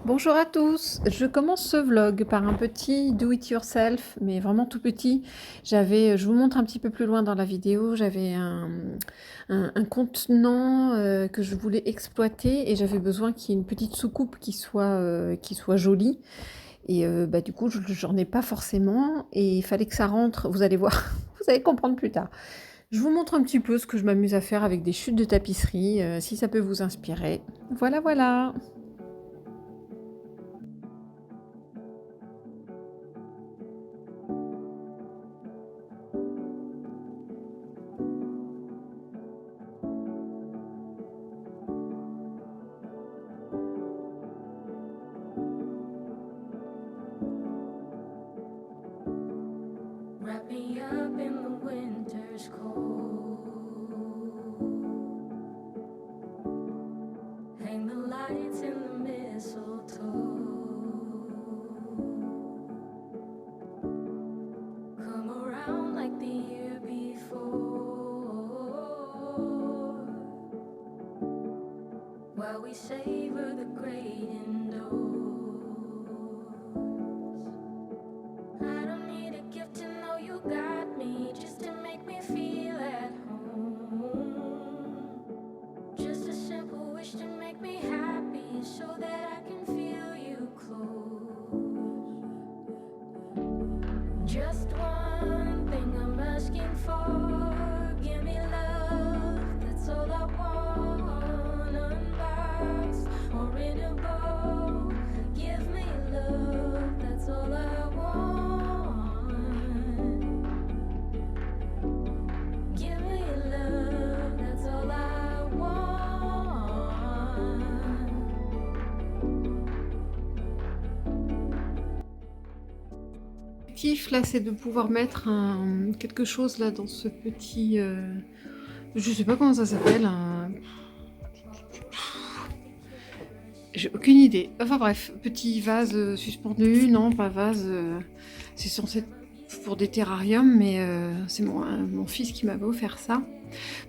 Bonjour à tous, je commence ce vlog par un petit do it yourself, mais vraiment tout petit. Je vous montre un petit peu plus loin dans la vidéo, j'avais un contenant que je voulais exploiter et j'avais besoin qu'il y ait une petite soucoupe qui soit jolie. Et du coup, j'en ai pas forcément et il fallait que ça rentre, vous allez voir, vous allez comprendre plus tard. Je vous montre un petit peu ce que je m'amuse à faire avec des chutes de tapisserie, si ça peut vous inspirer. Voilà, voilà. Wrap me up in the winter's cold. Hang the lights in the mistletoe. Come around like the year before. While we savor the great indoors. I don't need a gift to know you got me, just to make me feel at home. Just a simple wish to make me happy, so that I can feel you close. Just one thing I'm asking for, give me love, that's all I want. Unboxed or in a bowl, give me love, that's all I want. Give me love, that's all I want. L'objectif là, c'est de pouvoir mettre quelque chose là dans ce petit, je sais pas comment ça s'appelle, j'ai aucune idée. Enfin bref, petit vase suspendu, non pas vase, c'est censé être pour des terrariums, mais c'est mon fils qui m'avait offert ça.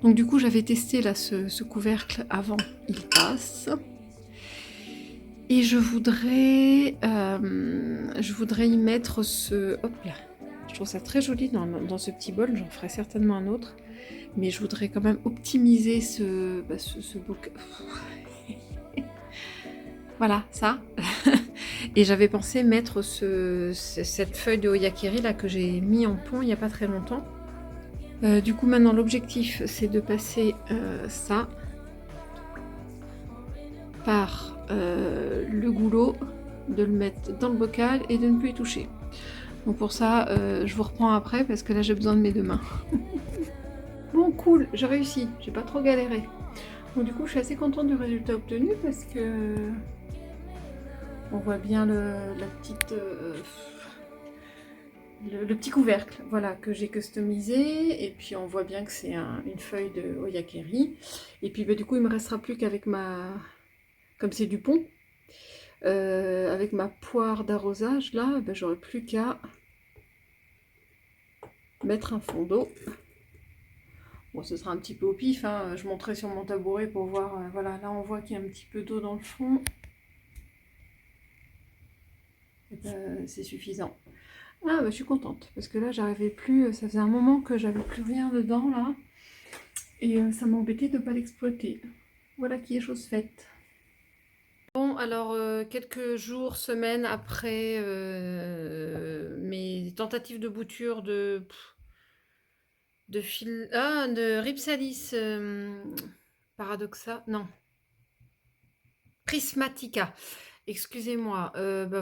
Donc du coup j'avais testé là ce couvercle avant, il passe. Et je voudrais y mettre ce... Hop là. Je trouve ça très joli dans ce petit bol. J'en ferai certainement un autre. Mais je voudrais quand même optimiser ce bocal. Voilà, ça. Et j'avais pensé mettre cette feuille de Oyakiri là que j'ai mis en pont il n'y a pas très longtemps. Du coup, maintenant, l'objectif, c'est de passer ça par le goulot, de le mettre dans le bocal et de ne plus y toucher. Donc pour ça, je vous reprends après parce que là j'ai besoin de mes deux mains. Bon, cool, j'ai réussi, j'ai pas trop galéré. Donc du coup, je suis assez contente du résultat obtenu parce que on voit bien la petite, le petit couvercle, voilà, que j'ai customisé. Et puis on voit bien que c'est une feuille de Oyakiri. Et puis du coup, il me restera plus qu'avec comme c'est du pont, avec ma poire d'arrosage là, j'aurai plus qu'à mettre un fond d'eau. Bon, ce sera un petit peu au pif, hein. Je monterai sur mon tabouret pour voir. Voilà, là on voit qu'il y a un petit peu d'eau dans le fond. C'est suffisant. Ah, je suis contente parce que là j'arrivais plus. Ça faisait un moment que j'avais plus rien dedans là. Et ça m'embêtait de ne pas l'exploiter. Voilà qui est chose faite. Bon, alors quelques jours, semaines après mes tentatives de bouture de Rhipsalis Paradoxa, non, Prismatica. Excusez-moi,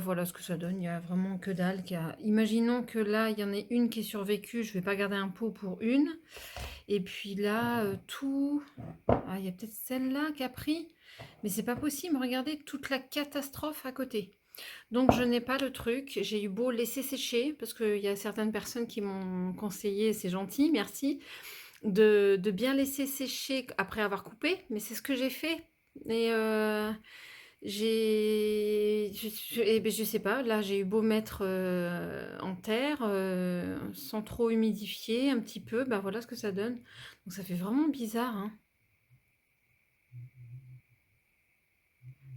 voilà ce que ça donne, il n'y a vraiment que dalle. Imaginons que là, il y en ait une qui est survécue, je ne vais pas garder un pot pour une. Et puis là, il y a peut-être celle-là qui a pris, mais c'est pas possible, regardez toute la catastrophe à côté. Donc je n'ai pas le truc, j'ai eu beau laisser sécher, parce qu'il y a certaines personnes qui m'ont conseillé, c'est gentil, merci, de bien laisser sécher après avoir coupé, mais c'est ce que j'ai fait. Et je sais pas, là j'ai eu beau mettre en terre, sans trop humidifier, un petit peu, voilà ce que ça donne. Donc ça fait vraiment bizarre, hein.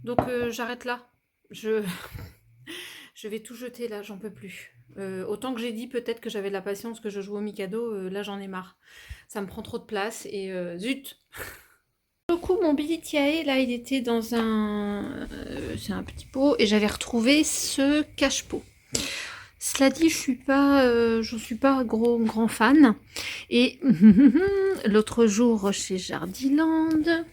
Donc j'arrête là. je, je vais tout jeter là, j'en peux plus. Autant que j'ai dit peut-être que j'avais de la patience, que je joue au Mikado, là j'en ai marre. Ça me prend trop de place et zut! Pour le coup, mon Billy Tiaé, là, il était dans un... c'est un petit pot et j'avais retrouvé ce cache-pot. Cela dit, je suis pas grand fan. Et l'autre jour, chez Jardiland,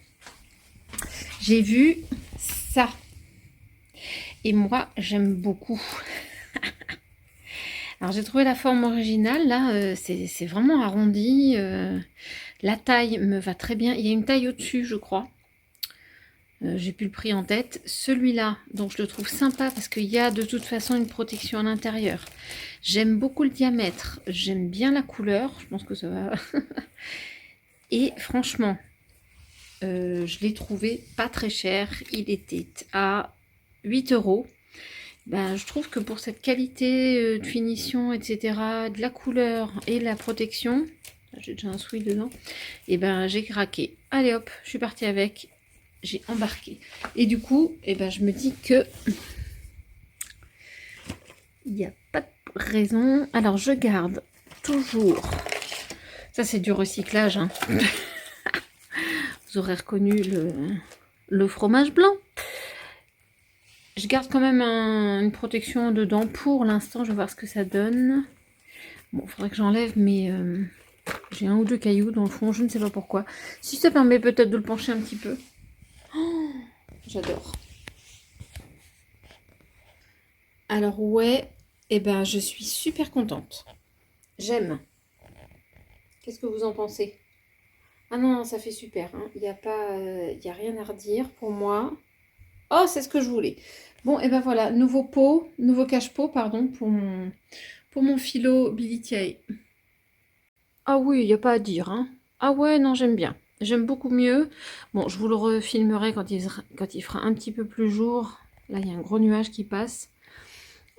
j'ai vu ça. Et moi, j'aime beaucoup. Alors, j'ai trouvé la forme originale, là, c'est vraiment arrondi. La taille me va très bien. Il y a une taille au-dessus, je crois. J'ai plus le prix en tête. Celui-là, donc je le trouve sympa parce qu'il y a de toute façon une protection à l'intérieur. J'aime beaucoup le diamètre. J'aime bien la couleur. Je pense que ça va. Et franchement, je l'ai trouvé pas très cher. Il était à 8 €. Ben, je trouve que pour cette qualité de finition, etc., de la couleur et la protection, j'ai déjà un souille dedans, et ben j'ai craqué. Allez hop, je suis partie avec, j'ai embarqué. Et du coup, et ben, je me dis que il n'y a pas de raison. Alors je garde toujours. Ça c'est du recyclage, hein. Vous aurez reconnu le fromage blanc. Je garde quand même une protection dedans pour l'instant. Je vais voir ce que ça donne. Bon, il faudrait que j'enlève, mais j'ai un ou deux cailloux dans le fond. Je ne sais pas pourquoi. Si ça permet peut-être de le pencher un petit peu. Oh, j'adore. Alors ouais, eh ben, je suis super contente. J'aime. Qu'est-ce que vous en pensez? Ah non, ça fait super. Hein. Il n'y a pas, y a rien à redire pour moi. Oh, c'est ce que je voulais. Bon, et ben voilà, nouveau cache-pot, pardon, pour mon philo Billy Tiaé. Ah oui, il n'y a pas à dire, hein. Ah ouais, non, j'aime bien. J'aime beaucoup mieux. Bon, je vous le refilmerai quand il fera un petit peu plus jour. Là, il y a un gros nuage qui passe.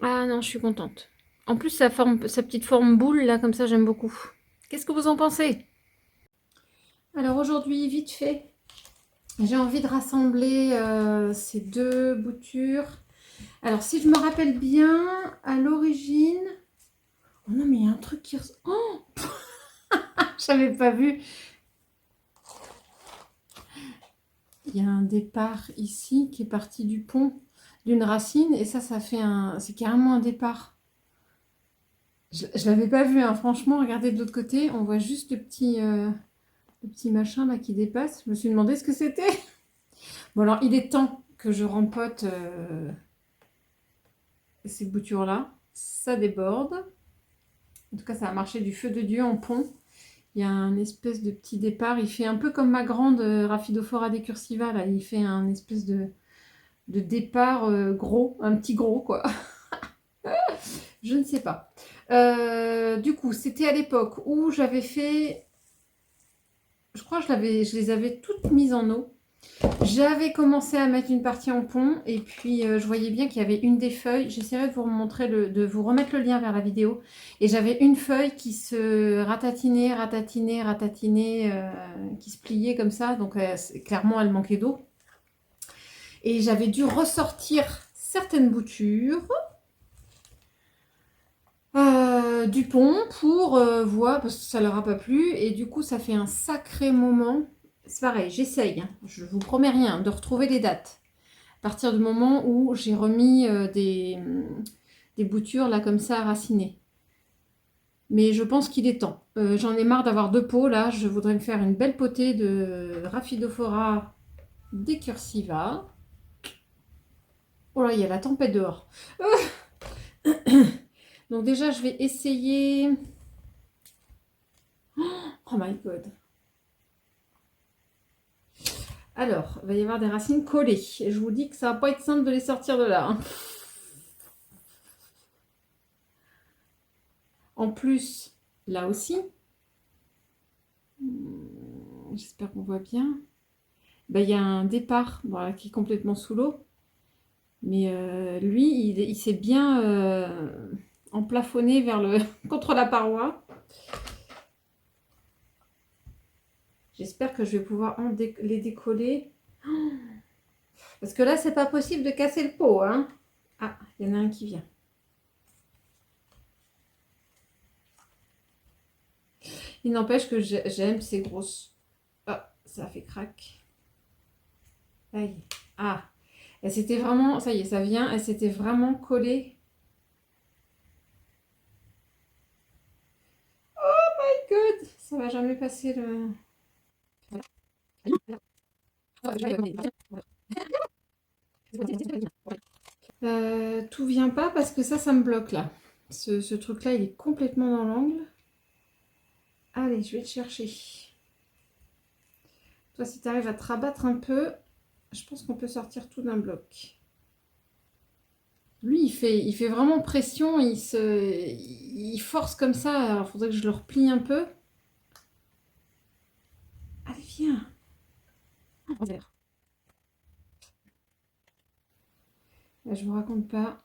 Ah non, je suis contente. En plus, sa petite forme boule, là, comme ça, j'aime beaucoup. Qu'est-ce que vous en pensez? Alors aujourd'hui, vite fait, j'ai envie de rassembler ces deux boutures. Alors, si je me rappelle bien, à l'origine... Oh non, mais il y a un truc qui... Oh j'avais pas vu. Il y a un départ ici qui est parti du pont d'une racine. Et ça fait un... C'est carrément un départ. Je l'avais pas vu, hein. Franchement, regardez de l'autre côté. On voit juste le petit machin là qui dépasse. Je me suis demandé ce que c'était. Bon, alors, il est temps que je rempote ces boutures-là. Ça déborde. En tout cas, ça a marché du feu de Dieu en pont. Il y a un espèce de petit départ. Il fait un peu comme ma grande Rhaphidophora decursiva. Là. Il fait un espèce de départ gros. Un petit gros, quoi. Je ne sais pas. Du coup, c'était à l'époque où j'avais fait... Je crois que je les avais toutes mises en eau. J'avais commencé à mettre une partie en pont et puis je voyais bien qu'il y avait une des feuilles. J'essaierai de vous montrer, de vous remettre le lien vers la vidéo. Et j'avais une feuille qui se ratatinait, qui se pliait comme ça. Donc clairement, elle manquait d'eau. Et j'avais dû ressortir certaines boutures du pont pour voir, parce que ça leur a pas plu. Et du coup, ça fait un sacré moment. C'est pareil, j'essaye, hein, je vous promets rien, de retrouver les dates. À partir du moment où j'ai remis des boutures là comme ça racinées. Mais je pense qu'il est temps. J'en ai marre d'avoir deux pots là. Je voudrais me faire une belle potée de Rhaphidophora decursiva. Oh là, il y a la tempête dehors. Donc déjà, je vais essayer... Oh my god. Alors, il va y avoir des racines collées. Et je vous dis que ça va pas être simple de les sortir de là. Hein. En plus, là aussi, j'espère qu'on voit bien, ben, il y a un départ voilà, qui est complètement sous l'eau. Mais lui, il s'est bien emplafonné contre la paroi. J'espère que je vais pouvoir les décoller. Oh, Parce que là, c'est pas possible de casser le pot, hein. Ah, il y en a un qui vient. Il n'empêche que j'aime ces grosses... Ah, ça fait crack. Aïe. Ah, elle s'était vraiment... Ça y est, ça vient. Elle s'était vraiment collée. Oh my god. Ça va jamais passer le... Tout vient pas parce que ça me bloque là. Ce truc-là, il est complètement dans l'angle. Allez, je vais le chercher. Toi, si tu arrives à te rabattre un peu, je pense qu'on peut sortir tout d'un bloc. Lui, il fait vraiment pression, il force comme ça. Alors, il faudrait que je le replie un peu. Allez, viens. Là, je vous raconte pas.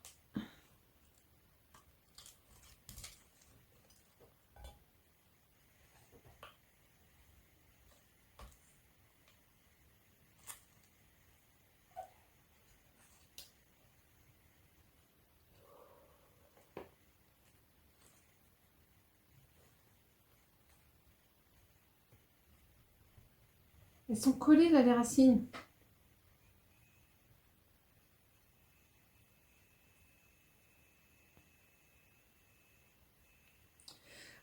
Elles sont collées là, les racines.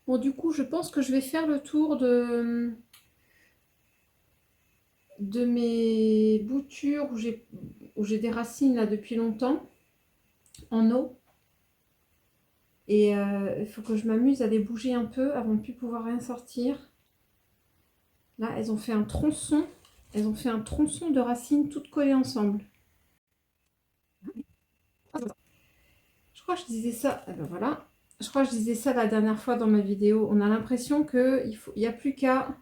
Bon, du coup, je pense que je vais faire le tour de mes boutures où j'ai des racines là depuis longtemps en eau. Et il faut que je m'amuse à les bouger un peu avant de ne plus pouvoir rien sortir. Là, elles ont fait un tronçon. Elles ont fait un tronçon de racines toutes collées ensemble. Je crois que je disais ça. Eh ben voilà. Je crois que je disais ça la dernière fois dans ma vidéo. On a l'impression qu'il n'y a plus qu'à...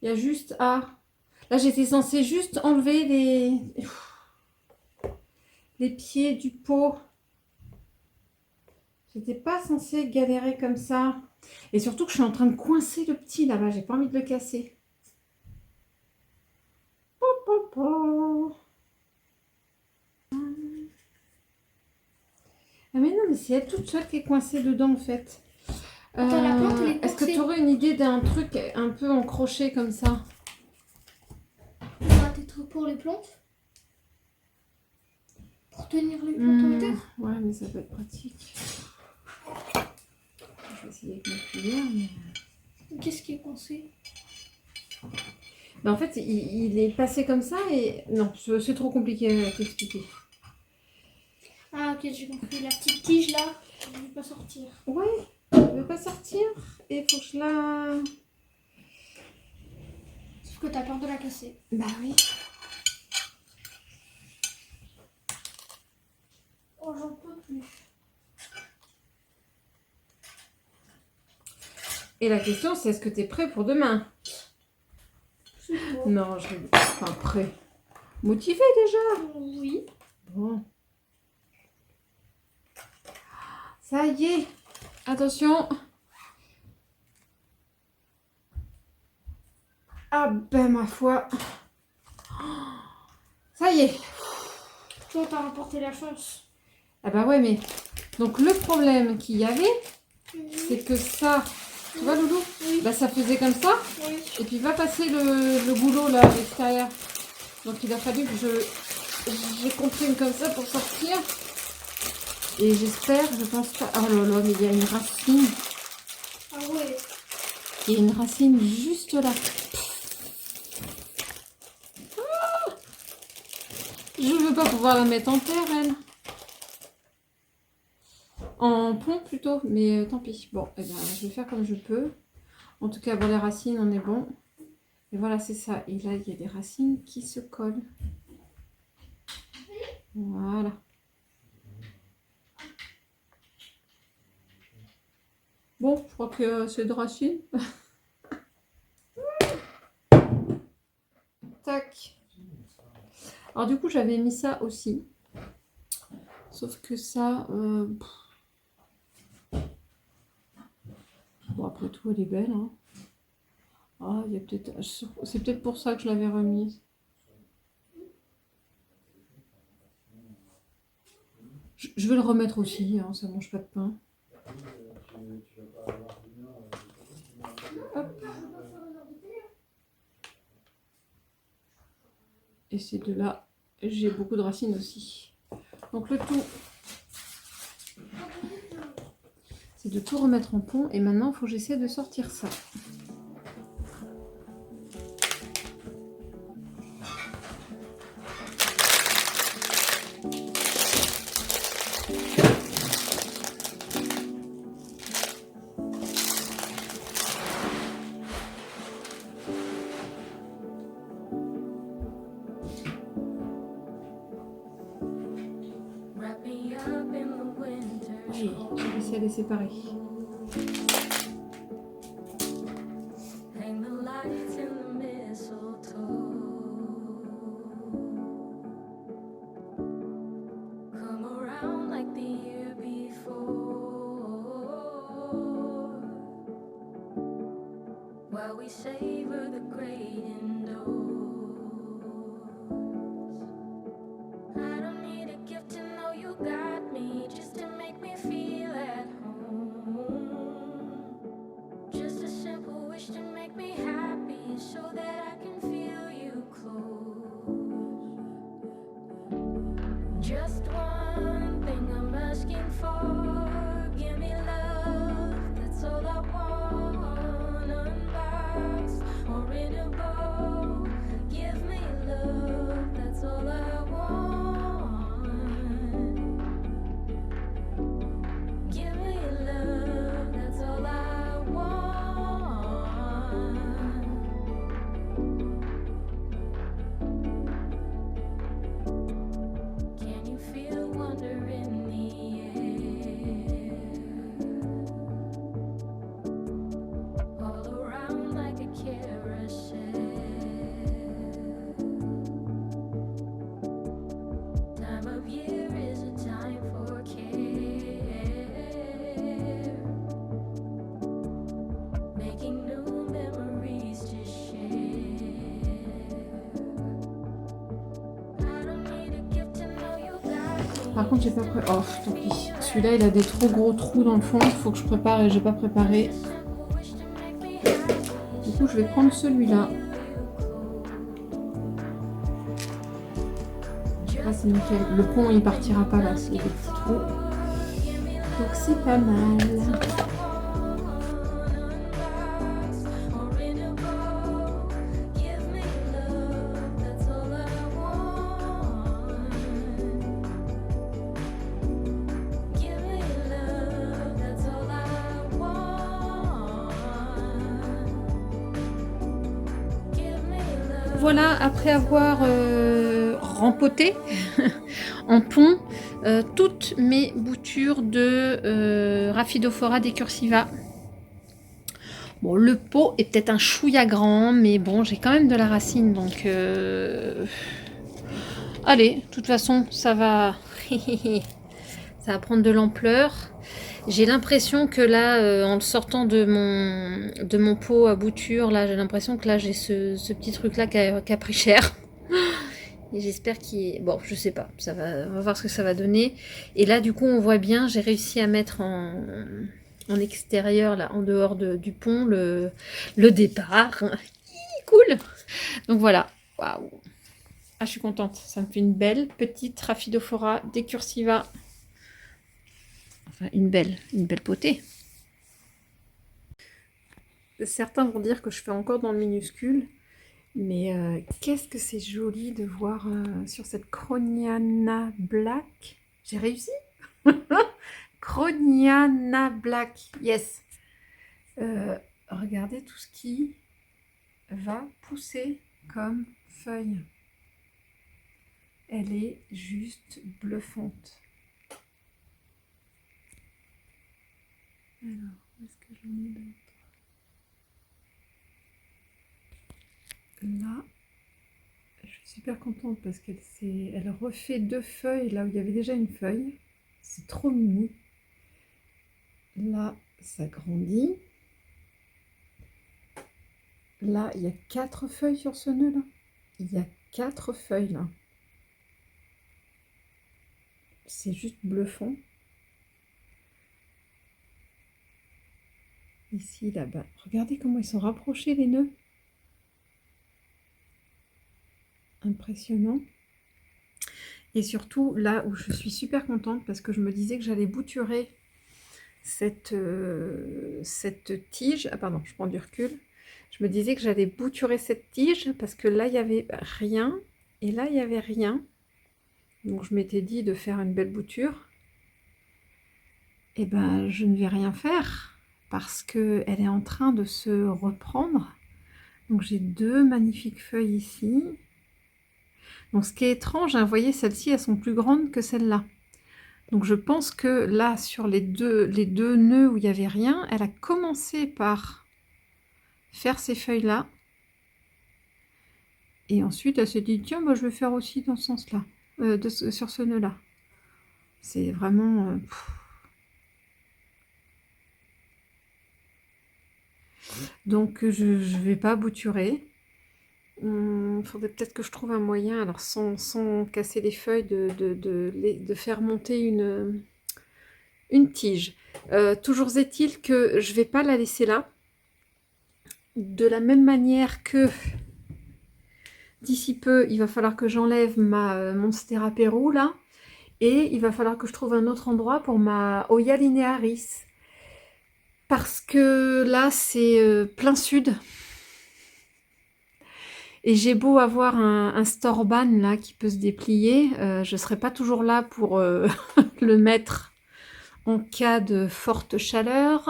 Il y a juste à... Là, j'étais censée juste enlever les pieds du pot. J'étais pas censée galérer comme ça. Et surtout que je suis en train de coincer le petit là-bas. J'ai pas envie de le casser. Ah mais non, mais c'est elle toute seule qui est coincée dedans en fait. Attends, la plante, elle est Est-ce que coincée. tu aurais une idée d'un truc un peu en crochet comme ça? Ça va être pour les plantes. Pour tenir les plantes en terre. Ouais, mais ça peut être pratique. Je vais essayer avec ma cuillère. Mais... Qu'est-ce qui est coincé? Ben, en fait, il est passé comme ça et... Non, c'est trop compliqué à t'expliquer. Ah ok, j'ai compris. La petite tige là, elle ne veut pas sortir. Ouais, elle veut pas sortir. Et faut que je la... Sauf que t'as peur de la casser. Bah oui. Oh, j'en peux plus. Et la question, c'est est-ce que tu es prêt pour demain? Je sais pas. Non, je suis pas prêt. Motivé déjà? Oui. Bon. Ça y est. Attention. Ah ben ma foi. Ça y est. Toi, t'as remporté la chance. Ah bah ouais, mais... Donc le problème qu'il y avait, c'est que ça... Tu vois, Loulou? Oui. Bah ça faisait comme ça. Oui. Et puis va passer le boulot là à l'extérieur. Donc il a fallu que j'ai comprime comme ça pour sortir. Et j'espère, je pense pas... Oh là là, mais il y a une racine. Ah ouais. Il y a une racine juste là. Ah, je veux pas pouvoir la mettre en terre, elle. En pont plutôt, mais tant pis. Bon, eh ben, je vais faire comme je peux. En tout cas, bon, les racines, on est bon. Et voilà, c'est ça. Et là, il y a des racines qui se collent. Voilà. Bon, je crois que c'est de racines. Tac. Alors du coup, j'avais mis ça aussi. Sauf que ça... Bon, après tout, elle est belle. Hein. Ah, il y a peut-être... C'est peut-être pour ça que je l'avais remise. Je vais le remettre aussi, hein, ça mange pas de pain. Hop. Et ces deux-là, j'ai beaucoup de racines aussi. Donc le tout, c'est de tout remettre en pont. Et maintenant, il faut que j'essaie de sortir ça. Wrap me up in the winter. Oui, j'ai réussi à les séparer. Hang the lights in the mistletoe. Come around like the year before. While we savor the great indoors. I don't need a gift to know you got me, just to make me feel at home. Just a simple wish to make me happy, so that I can feel you close. Just one thing I'm asking for, give me love, that's all I want. Unboxed or in a bow, give me love, that's all I want. Give me love, that's all I want. Can you feel wonder in the air? All around like a carousel. Time of year is a time for care. Making new memories to share. I don't need a gift to know you got me. Par contre, j'ai pas préparé. Oh, tant pis. Celui-là, il a des trop gros trous dans le fond. Il faut que je prépare et j'ai pas préparé. Du coup, je vais prendre celui-là. Là, c'est nickel. Le pont, il partira pas là. C'est des petits trous. Donc, c'est pas mal. Voilà, après avoir rempoté en pont toutes mes boutures de Rhaphidophora decursiva. Bon, le pot est peut-être un chouïa grand, mais bon, j'ai quand même de la racine, donc... Allez, de toute façon, ça va... ça va prendre de l'ampleur. J'ai l'impression que là, en le sortant de mon pot à bouture, là, j'ai l'impression que là, j'ai ce petit truc-là qui a pris cher. Et j'espère qu'il est... Bon, je sais pas, on va voir ce que ça va donner. Et là, du coup, on voit bien, j'ai réussi à mettre en extérieur, là, en dehors du pont, le départ. Cool. Donc voilà, waouh. Ah, je suis contente, ça me fait une belle petite Rhaphidophora decursiva. Enfin, une belle potée. Certains vont dire que je fais encore dans le minuscule, mais qu'est-ce que c'est joli de voir sur cette Croniana Black. J'ai réussi. Croniana Black, yes. Regardez tout ce qui va pousser comme feuille. Elle est juste bluffante. Alors, où est-ce que j'en ai d'autres? Là, je suis super contente parce elle refait deux feuilles là où il y avait déjà une feuille. C'est trop mimi. Là, ça grandit. Là, il y a 4 feuilles sur ce nœud là. Il y a 4 feuilles là. C'est juste bluffant. Ici, là-bas. Regardez comment ils sont rapprochés les nœuds. Impressionnant. Et surtout, là où je suis super contente, parce que je me disais que j'allais bouturer cette tige. Ah pardon, je prends du recul. Je me disais que j'allais bouturer cette tige, parce que là, il n'y avait rien. Et là, il n'y avait rien. Donc, je m'étais dit de faire une belle bouture. Et ben, je ne vais rien faire, parce qu'elle est en train de se reprendre. Donc, j'ai deux magnifiques feuilles ici. Donc, ce qui est étrange, hein, vous voyez, celles-ci, elles sont plus grandes que celles-là. Donc, je pense que là, sur les deux nœuds où il n'y avait rien, elle a commencé par faire ces feuilles-là. Et ensuite, elle s'est dit, tiens, moi, je vais faire aussi dans ce sens-là, sur ce nœud-là. C'est vraiment... Donc, je ne vais pas bouturer. Il faudrait peut-être que je trouve un moyen, alors sans casser les feuilles, de faire monter une tige. Toujours est-il que je ne vais pas la laisser là. De la même manière que d'ici peu, il va falloir que j'enlève ma Monstera Peru là. Et il va falloir que je trouve un autre endroit pour ma Oya linearis. Parce que là, c'est plein sud. Et j'ai beau avoir un storban là qui peut se déplier, je ne serai pas toujours là pour le mettre en cas de forte chaleur.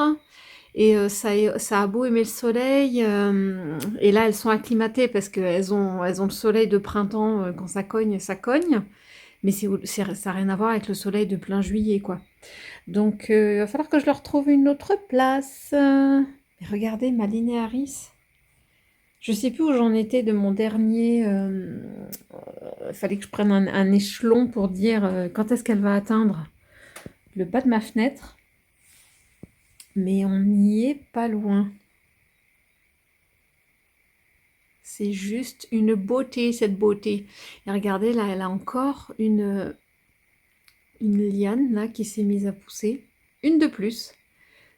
Et ça a beau aimer le soleil, et là elles sont acclimatées parce qu'elles ont le soleil de printemps, quand ça cogne, mais ça n'a rien à voir avec le soleil de plein juillet, quoi. Donc il va falloir que je leur trouve une autre place. Regardez ma linéaris. Je sais plus où j'en étais de mon dernier. Il fallait que je prenne un échelon pour dire quand est-ce qu'elle va atteindre le bas de ma fenêtre. Mais on n'y est pas loin. C'est juste une beauté, cette beauté. Et regardez, là, elle a encore une liane là, qui s'est mise à pousser. Une de plus.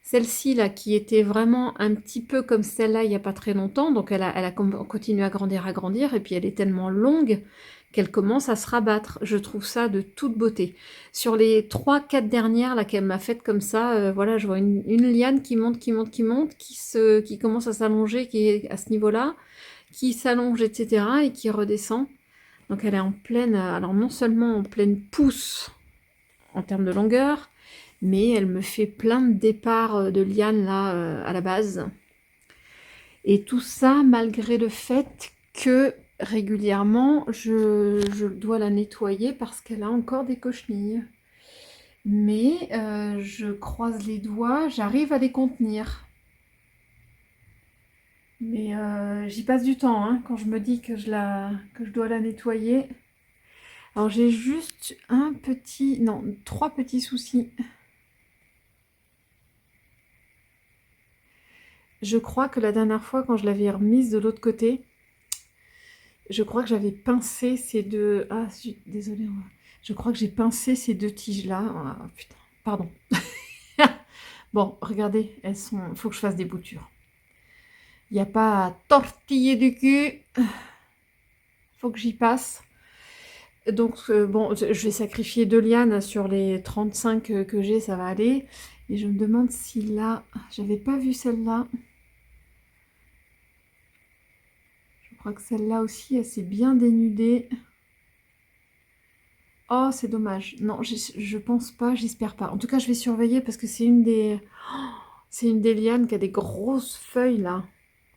Celle-ci, là, qui était vraiment un petit peu comme celle-là il n'y a pas très longtemps. Donc, elle a continué à grandir. Et puis, elle est tellement longue qu'elle commence à se rabattre. Je trouve ça de toute beauté. Sur les 3-4 dernières là qu'elle m'a faites comme ça, voilà, je vois une liane qui monte, qui commence à s'allonger, qui est à ce niveau-là, qui s'allonge, etc. et qui redescend. Donc elle est en pleine, alors non seulement en pleine pousse en termes de longueur, mais elle me fait plein de départs de lianes là à la base. Et tout ça malgré le fait que régulièrement, je dois la nettoyer parce qu'elle a encore des cochenilles. Mais je croise les doigts, j'arrive à les contenir. Mais j'y passe du temps, hein, quand je me dis que je dois la nettoyer. Alors j'ai juste trois petits soucis. Je crois que la dernière fois, quand je l'avais remise de l'autre côté, je crois que j'avais pincé ces deux... Ah, désolée. Je crois que j'ai pincé ces deux tiges-là. Ah, putain, pardon. Bon, regardez, elles sont... Faut que je fasse des boutures. Il n'y a pas à tortiller du cul. Faut que j'y passe. Donc, bon, je vais sacrifier 2 lianes sur les 35 que j'ai, ça va aller. Et je me demande si là... J'avais pas vu celle-là. Je crois que celle-là aussi, elle s'est bien dénudée. Oh, c'est dommage. Non, je pense pas, j'espère pas. En tout cas, je vais surveiller parce que c'est une des... C'est une des lianes qui a des grosses feuilles, là.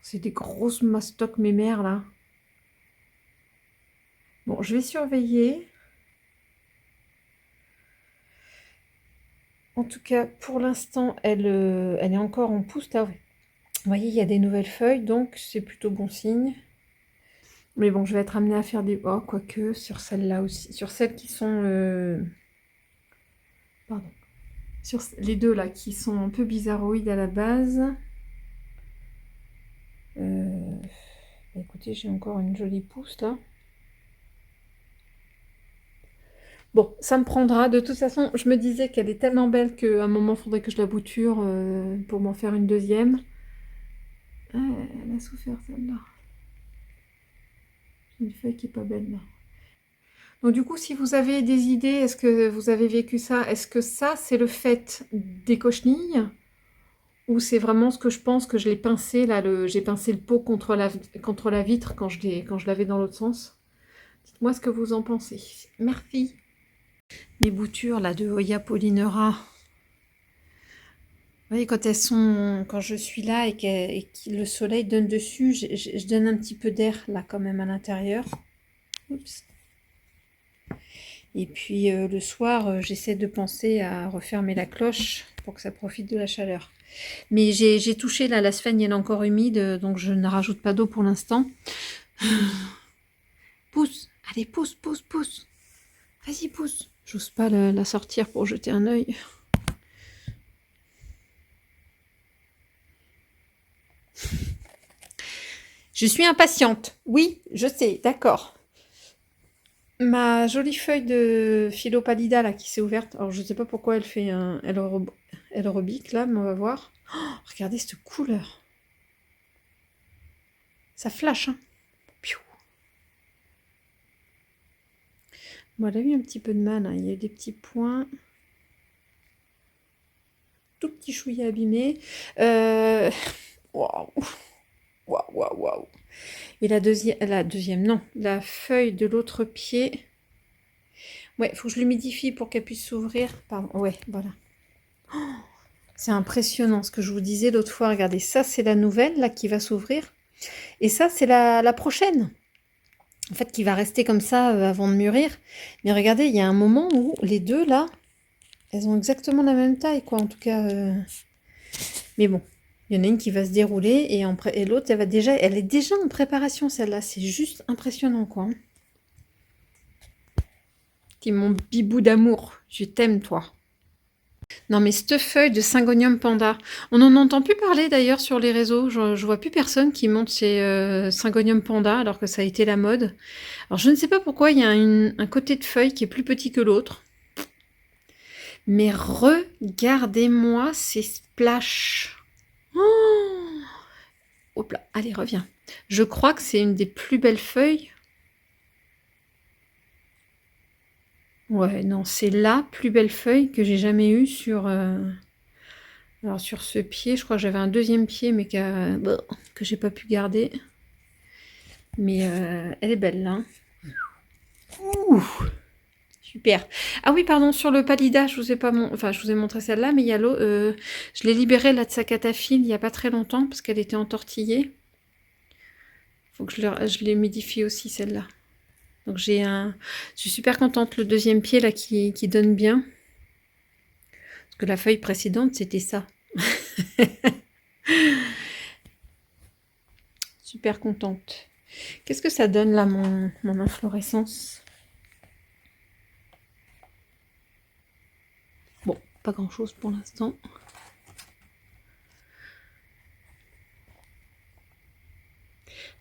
C'est des grosses mastocs mémères, là. Bon, je vais surveiller. En tout cas, pour l'instant, elle est encore en pousse, là. Vous voyez, il y a des nouvelles feuilles, donc c'est plutôt bon signe. Mais bon, je vais être amenée à faire des... Oh, quoique, sur celles-là aussi. Sur celles qui sont... Pardon. Sur les deux, là, qui sont un peu bizarroïdes à la base. Écoutez, j'ai encore une jolie pousse, là. Bon, ça me prendra. De toute façon, je me disais qu'elle est tellement belle qu'à un moment, il faudrait que je la bouture pour m'en faire une deuxième. Ah, elle a souffert celle-là. Une feuille qui est pas belle là. Donc du coup, si vous avez des idées, est-ce que vous avez vécu ça? Est-ce que ça, c'est le fait des cochenilles? Ou c'est vraiment ce que je pense que je l'ai pincé, là, j'ai pincé le pot contre la vitre quand je l'avais dans l'autre sens? Dites-moi ce que vous en pensez. Merci. Mes boutures là de Hoya Polynera. Vous voyez, quand je suis là et que le soleil donne dessus, je donne un petit peu d'air là quand même à l'intérieur. Oups. Et puis le soir, j'essaie de penser à refermer la cloche pour que ça profite de la chaleur. Mais j'ai touché là, la sphène, elle est encore humide, donc je ne rajoute pas d'eau pour l'instant. Pousse, allez, pousse, pousse, pousse. Vas-y, pousse. J'ose pas la sortir pour jeter un œil. Je suis impatiente. Oui, je sais, d'accord. Ma jolie feuille de Philopallida là qui s'est ouverte. Alors je sais pas pourquoi elle fait elle rebique là, mais on va voir. Oh, regardez cette couleur. Ça flash, hein. Piou. Bon, elle a eu un petit peu de mal, hein. Il y a des petits points. Tout petit chouïa abîmé. Waouh. Waouh, waouh, waouh. Et la deuxième, non. La feuille de l'autre pied. Ouais, il faut que je l'humidifie pour qu'elle puisse s'ouvrir. Pardon, ouais, voilà. Oh, c'est impressionnant ce que je vous disais l'autre fois. Regardez, ça c'est la nouvelle là qui va s'ouvrir. Et ça c'est la prochaine. En fait, qui va rester comme ça avant de mûrir. Mais regardez, il y a un moment où les deux là, elles ont exactement la même taille, quoi. En tout cas. Mais bon, il y en a une qui va se dérouler et l'autre, elle est déjà en préparation celle-là. C'est juste impressionnant, quoi. Qui est mon bibou d'amour. Je t'aime, toi. Non, mais cette feuille de Syngonium panda, on n'en entend plus parler d'ailleurs sur les réseaux. Je vois plus personne qui monte ces Syngonium panda alors que ça a été la mode. Alors je ne sais pas pourquoi il y a un côté de feuille qui est plus petit que l'autre. Mais regardez-moi ces splashes. Oh, hop là, allez, reviens. Je crois que c'est une des plus belles feuilles. Ouais, non, c'est la plus belle feuille que j'ai jamais eue sur... Alors sur ce pied, je crois que j'avais un deuxième pied, mais que j'ai pas pu garder. Mais elle est belle, là. Ouh, super. Ah oui, pardon, sur le Pallida, je vous ai pas je vous ai montré celle-là, mais il y a l'eau. Je l'ai libérée là de sa cataphylle il n'y a pas très longtemps parce qu'elle était entortillée. Faut que je l'humidifie aussi celle-là. Donc je suis super contente. Le deuxième pied là qui donne bien. Parce que la feuille précédente, c'était ça. Super contente. Qu'est-ce que ça donne là, mon inflorescence? Bon, pas grand-chose pour l'instant.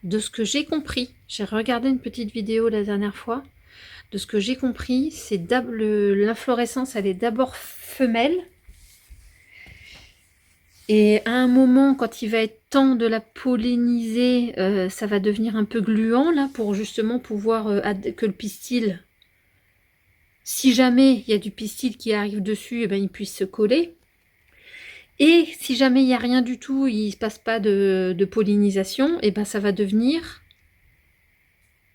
De ce que j'ai compris, j'ai regardé une petite vidéo la dernière fois. De ce que j'ai compris, c'est l'inflorescence, elle est d'abord femelle. Et à un moment, quand il va être temps de la polliniser, ça va devenir un peu gluant là pour justement pouvoir que le pistil, si jamais il y a du pistil qui arrive dessus, eh ben, il puisse se coller. Et si jamais il n'y a rien du tout, il ne se passe pas de pollinisation, et ben ça va devenir...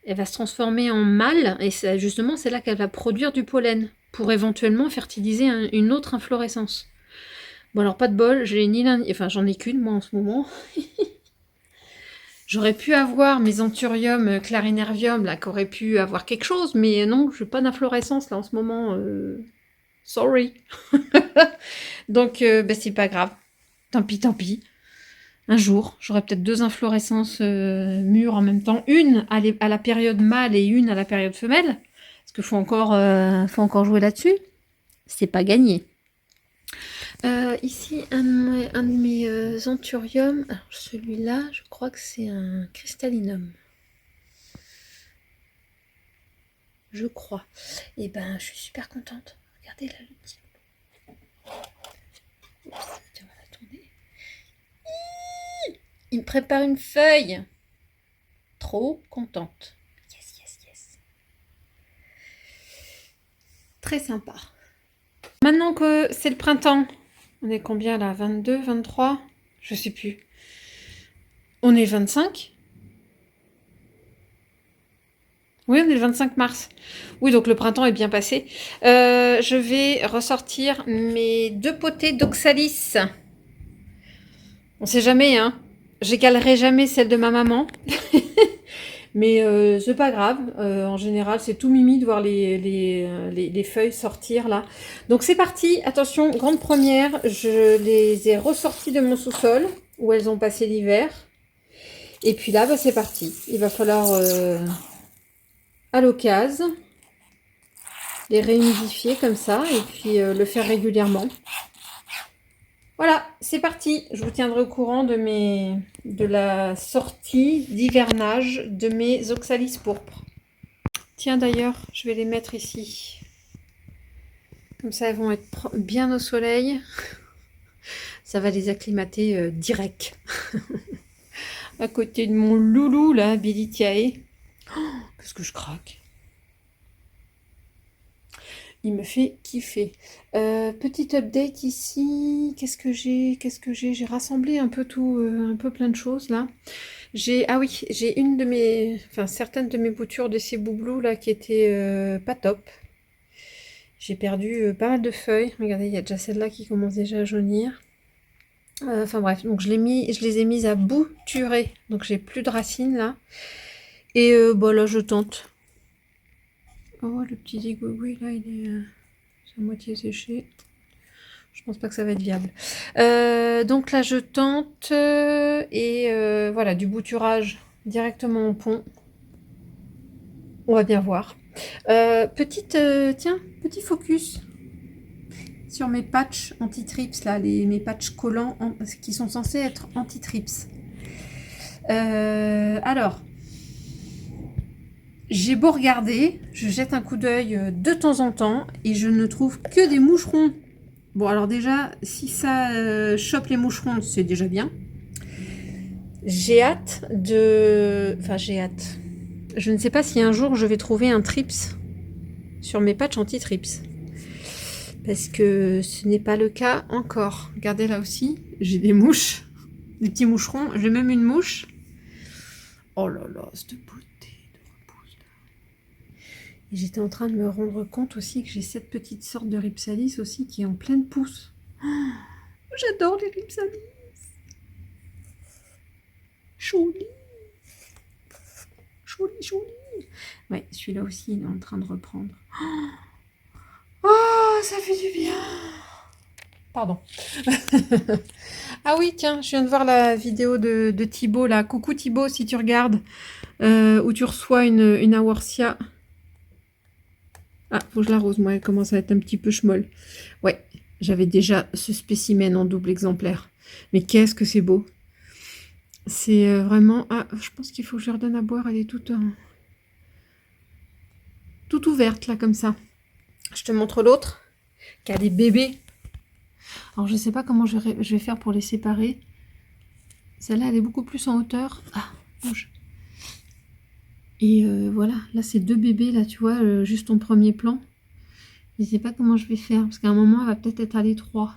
Elle va se transformer en mâle, et justement c'est là qu'elle va produire du pollen, pour éventuellement fertiliser une autre inflorescence. Bon alors pas de bol, j'ai ni l'un... Enfin j'en ai qu'une moi en ce moment. J'aurais pu avoir mes anthurium clarinervium là, qui auraient pu avoir quelque chose, mais non, je n'ai pas d'inflorescence là en ce moment. Sorry. Donc bah, c'est pas grave. Tant pis, tant pis. Un jour, j'aurai peut-être deux inflorescences mûres en même temps. Une à la période mâle et une à la période femelle. Parce qu'il faut encore jouer là-dessus. C'est pas gagné. Ici, un de mes anthuriums. Alors, celui-là, je crois que c'est un cristallinum. je crois. Et ben, je suis super contente. Regardez là le petit. Oups, tiens, on va tourner. Il me prépare une feuille. Trop contente. Yes, yes, yes. Très sympa. Maintenant que c'est le printemps, on est combien là? 22, 23? Je sais plus. On est le 25? Oui, on est le 25 mars. Oui, donc le printemps est bien passé. Je vais ressortir mes 2 potées d'oxalis. On sait jamais, hein. J'égalerai jamais celle de ma maman. Mais c'est pas grave. En général, c'est tout mimi de voir les feuilles sortir là. Donc c'est parti. Attention, grande première. Je les ai ressorties de mon sous-sol où elles ont passé l'hiver. Et puis là, bah, c'est parti. Il va falloir, à l'occasion, les réhumidifier comme ça et puis le faire régulièrement. Voilà, c'est parti. Je vous tiendrai au courant de la sortie d'hivernage de mes oxalis pourpres. Tiens, d'ailleurs, je vais les mettre ici. Comme ça, elles vont être bien au soleil. Ça va les acclimater direct. À côté de mon loulou, là, Billy Tiae. Oh, qu'est-ce que je craque. Il me fait kiffer. Petit update ici. Qu'est-ce que j'ai? J'ai rassemblé un peu tout, un peu plein de choses là. Ah oui, j'ai une de mes, enfin certaines de mes boutures de ces boublous là qui étaient pas top. J'ai perdu pas mal de feuilles. Regardez, il y a déjà celle-là qui commence déjà à jaunir. Enfin bref, donc je les ai mises à bouturer. Donc j'ai plus de racines là. Et bon là je tente. Oh, le petit zigouigoui, là, il est à moitié séché. Je pense pas que ça va être viable. Donc là, je tente et voilà, du bouturage directement au pont. On va bien voir. Tiens, petit focus sur mes patchs anti-trips, là, mes patchs collants qui sont censés être anti-trips. Alors, j'ai beau regarder, je jette un coup d'œil de temps en temps et je ne trouve que des moucherons. Bon, alors déjà, si ça chope les moucherons, c'est déjà bien. J'ai hâte de... Enfin, j'ai hâte. Je ne sais pas si un jour je vais trouver un trips sur mes patchs anti-trips. Parce que ce n'est pas le cas encore. Regardez là aussi, j'ai des mouches, des petits moucherons. J'ai même une mouche. Oh là là, cette beauté. Et j'étais en train de me rendre compte aussi que j'ai cette petite sorte de Rhipsalis aussi qui est en pleine pousse. Oh, j'adore les Rhipsalis. Joli. Joli, joli. Ouais, celui-là aussi, il est en train de reprendre. Oh, ça fait du bien. Pardon. Ah oui, tiens, je viens de voir la vidéo de Thibaut, là. Coucou Thibaut, si tu regardes, où tu reçois une Aworsia. Ah, faut que je l'arrose, moi, elle commence à être un petit peu schmolle. Ouais, j'avais déjà ce spécimen en double exemplaire. Mais qu'est-ce que c'est beau. C'est vraiment... Ah, je pense qu'il faut que je redonne à boire. Elle est toute ouverte, là, comme ça. Je te montre l'autre, qui a des bébés. Alors, je ne sais pas comment je vais faire pour les séparer. Celle-là, elle est beaucoup plus en hauteur. Ah, bouge. Et voilà, là, c'est 2 bébés, là, tu vois, juste en premier plan. Je ne sais pas comment je vais faire, parce qu'à un moment, elle va peut-être être à l'étroit.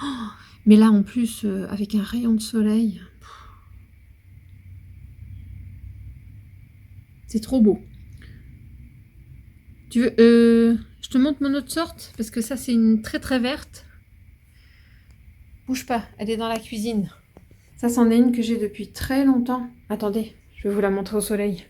Oh, mais là, en plus, avec un rayon de soleil, c'est trop beau. Tu veux, je te montre mon autre sorte, parce que ça, c'est une très très verte. Bouge pas, elle est dans la cuisine. Ça, c'en est une que j'ai depuis très longtemps. Attendez, je vais vous la montrer au soleil.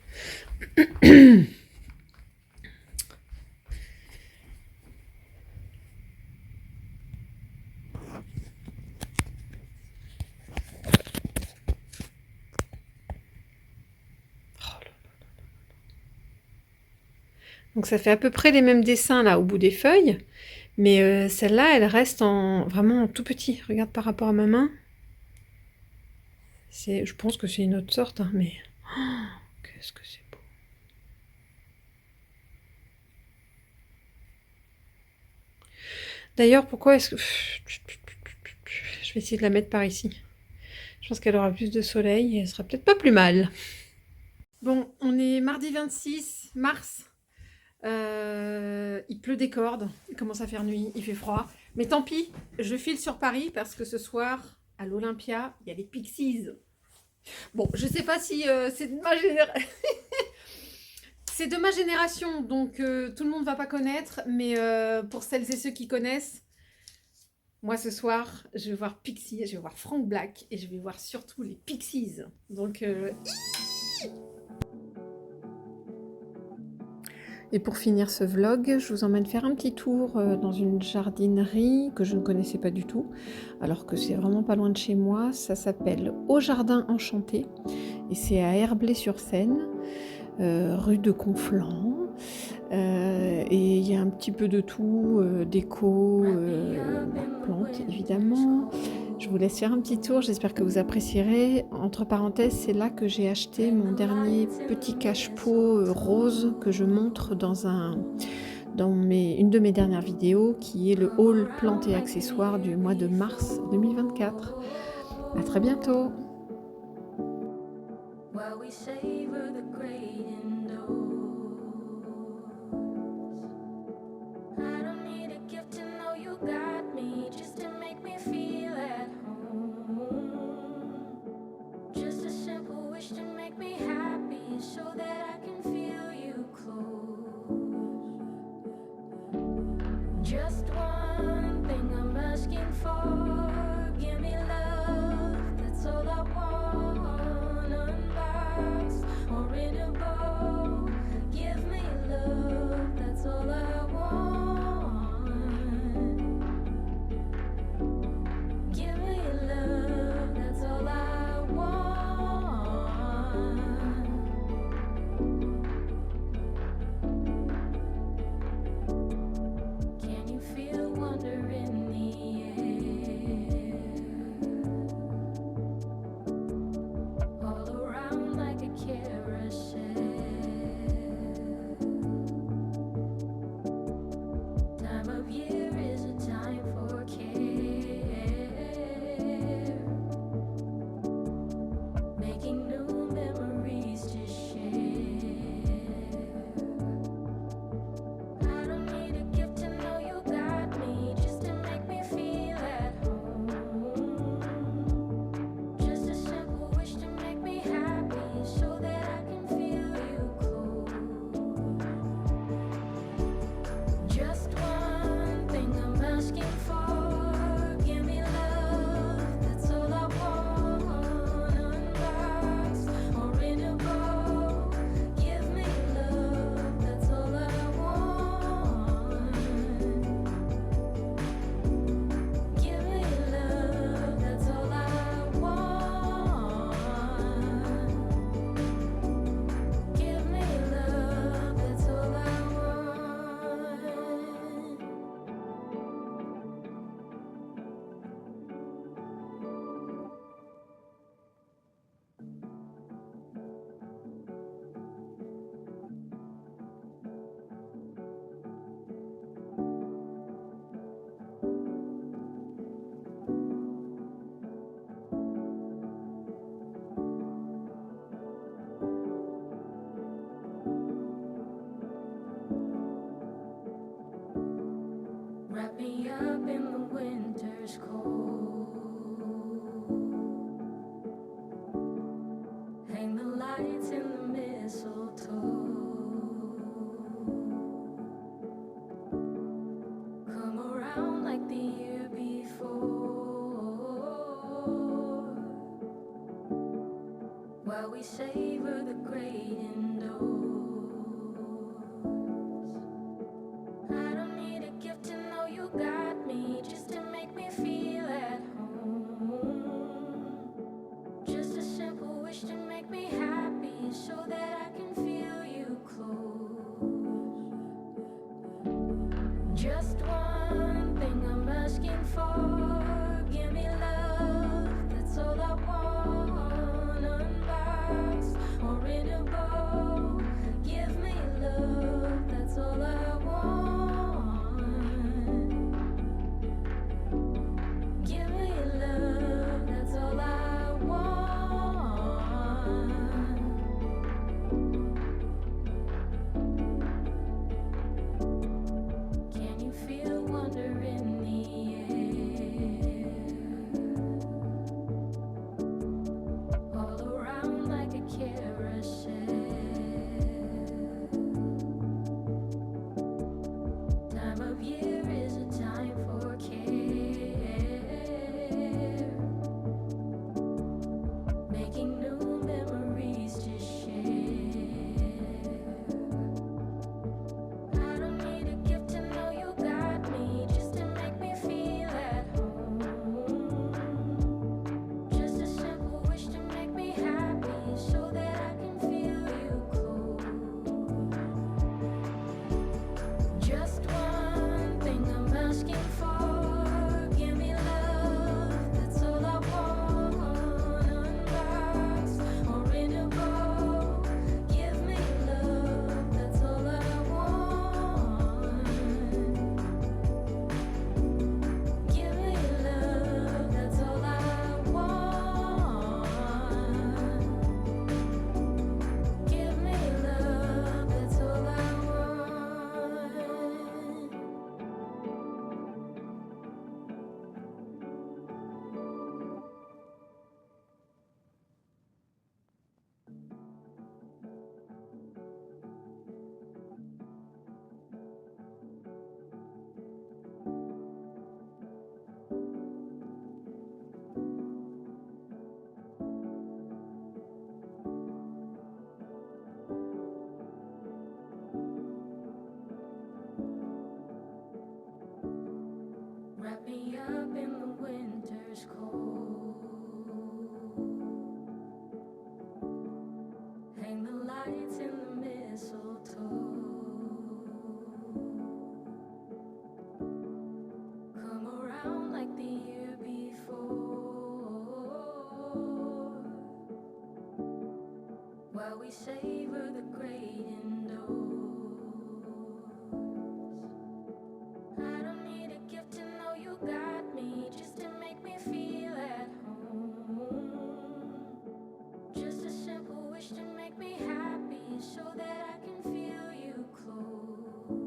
Donc ça fait à peu près les mêmes dessins là au bout des feuilles. Mais celle-là, elle reste vraiment en tout petit. Regarde par rapport à ma main. Je pense que c'est une autre sorte, hein, mais... Oh, qu'est-ce que c'est beau. D'ailleurs, pourquoi est-ce que... Je vais essayer de la mettre par ici. Je pense qu'elle aura plus de soleil et elle sera peut-être pas plus mal. Bon, on est mardi 26 mars. Il pleut des cordes. Il commence à faire nuit, il fait froid. Mais tant pis, je file sur Paris parce que ce soir, à l'Olympia, il y a les Pixies. Bon, je sais pas si c'est de ma génération. C'est de ma génération, donc tout le monde va pas connaître. Mais pour celles et ceux qui connaissent, moi ce soir, je vais voir Pixies, je vais voir Frank Black et je vais voir surtout les Pixies. Donc, et pour finir ce vlog, je vous emmène faire un petit tour dans une jardinerie que je ne connaissais pas du tout, alors que c'est vraiment pas loin de chez moi. Ça s'appelle Au Jardin Enchanté et c'est à Herblay-sur-Seine, rue de Conflans. Et il y a un petit peu de tout, déco, plantes évidemment. Je vous laisse faire un petit tour, j'espère que vous apprécierez. Entre parenthèses, c'est là que j'ai acheté mon dernier petit cache-pot rose que je montre dans une de mes dernières vidéos, qui est le haul plantes et accessoires du mois de mars 2024. À très bientôt. While we savor the great indoors. I don't need a gift to know you got me, just to make me feel at home. Just a simple wish to make me happy, so that I can feel you close. Just one thing I'm asking for, give me love, that's all I want. Unboxed or in a bowl, give me love, that's all I want. Give me love, that's all I want. Can you feel wonder in the air? All around like a carousel. Time of year is a time for care. Making new memories to share. I don't need a gift to know you got me, just to make me feel at home. Just a simple wish to make me happy, so that I can feel you close. Just one thing I'm asking for, give me love, that's all I want. Unboxed or in a bowl, give me love, that's all I want. Give me love, that's all I want. Give me love, that's all I want. Wrap me up in the winter's cold. Hang the lights in the mistletoe. Come around like the year before. While we savor the great indoors. I don't need a gift to know you got me, just to make me feel at home. Just a simple wish to make me happy, so that I can feel you close. Just one thing I'm asking for, give me love, that's all I want. Unboxed or in a bowl, give me love, that's all I want. lights in the mistletoe. Come around like the year before, while we savor the great indoors. I don't need a gift to know you got me, just to make me feel at home. Just a simple wish to make me happy, so that I can feel you close.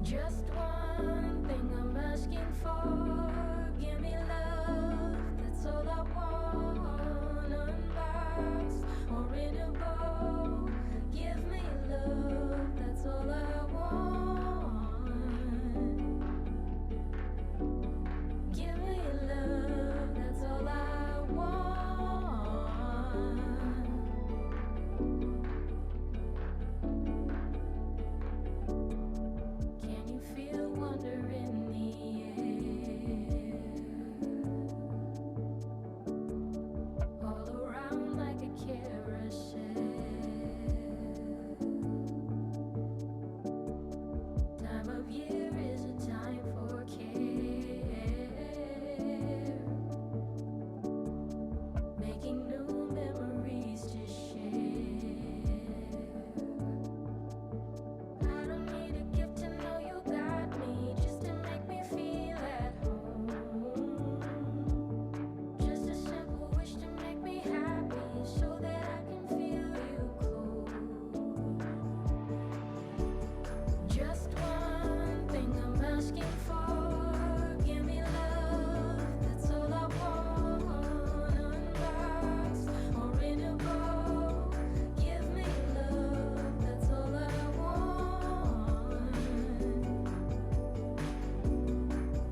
Just one thing I'm asking for, give me love, that's all I want. Unboxed or in a bow, give me love, that's all I want. Give me love, that's all I want. Can you feel wonder in the air? All around like a carousel. Time of year is a time for care, making new memories to share. I don't need a gift to know you got me, just to make me feel at home. Just a simple wish to make me happy, so that I can feel you close. Just one thing I'm asking for, give me love, that's all I want. Unboxed or in a bow, give me love, that's all I want.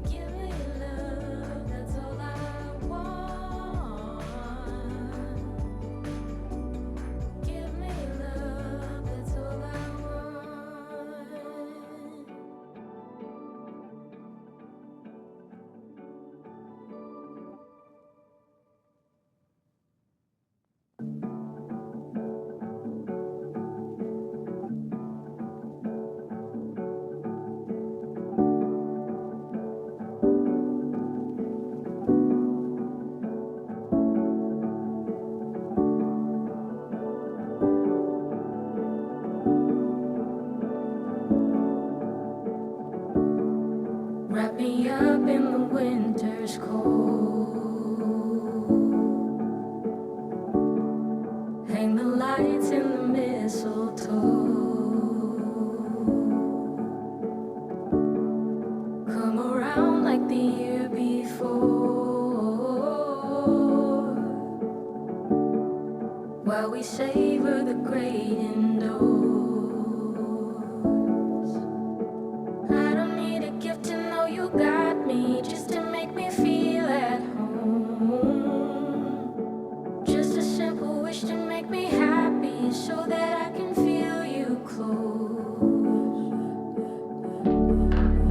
Give me love, that's all I want. Give me love, that's all I want. Wrap me up in the winter's cold. Hang the lights in the mistletoe. Come around like the year before, while we savor the great indoors. I don't need a gift to know you got me, just to make me feel at home. Just a simple wish to make me happy, so that I can feel you close.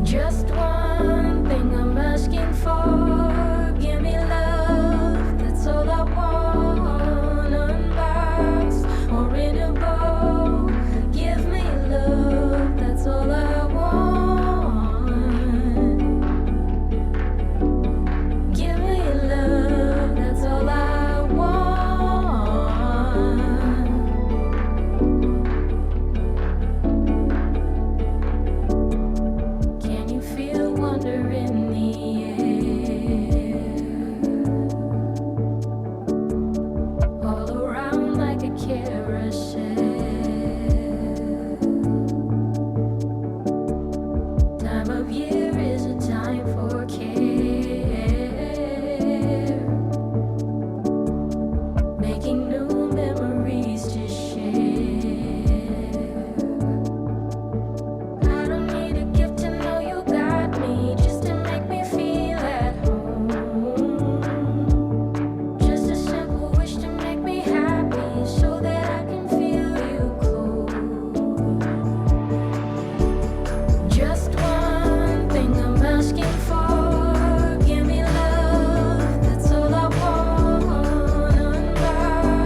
Just one thing I'm asking for, give me love, that's all I want. Unboxed or in a bow, give me love, that's all I want. Give me love, that's all I want. Can you feel wonder in the air? All around like a carousel. Time of year is a time for care, making new memories to share. I don't need a gift to know you got me, just to make me feel at home. Just a simple wish to make me happy, so that I can feel you close. Just one thing I'm asking for, give me love, that's all I want. Unboxed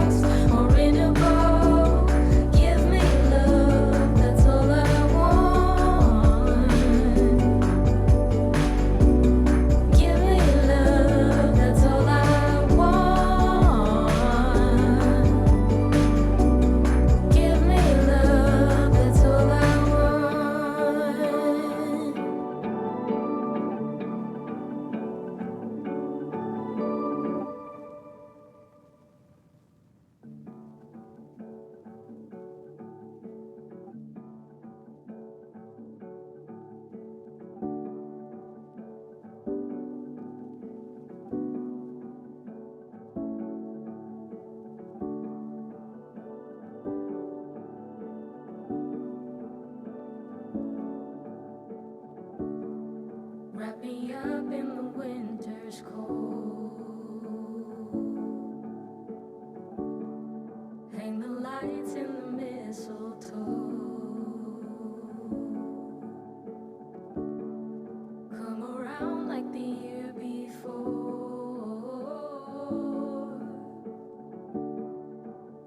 lights in the mistletoe. Come around like the year before,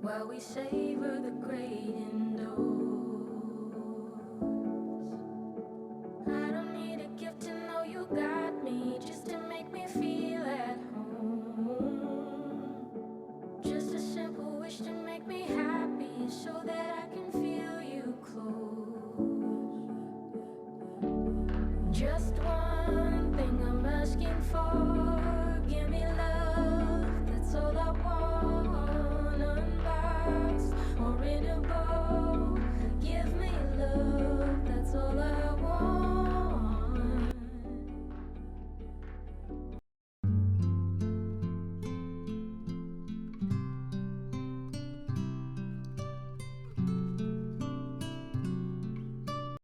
while we savor the great indoors. I don't need a gift to know you got me, just to make me feel at home. Just a simple wish to make me happy, so that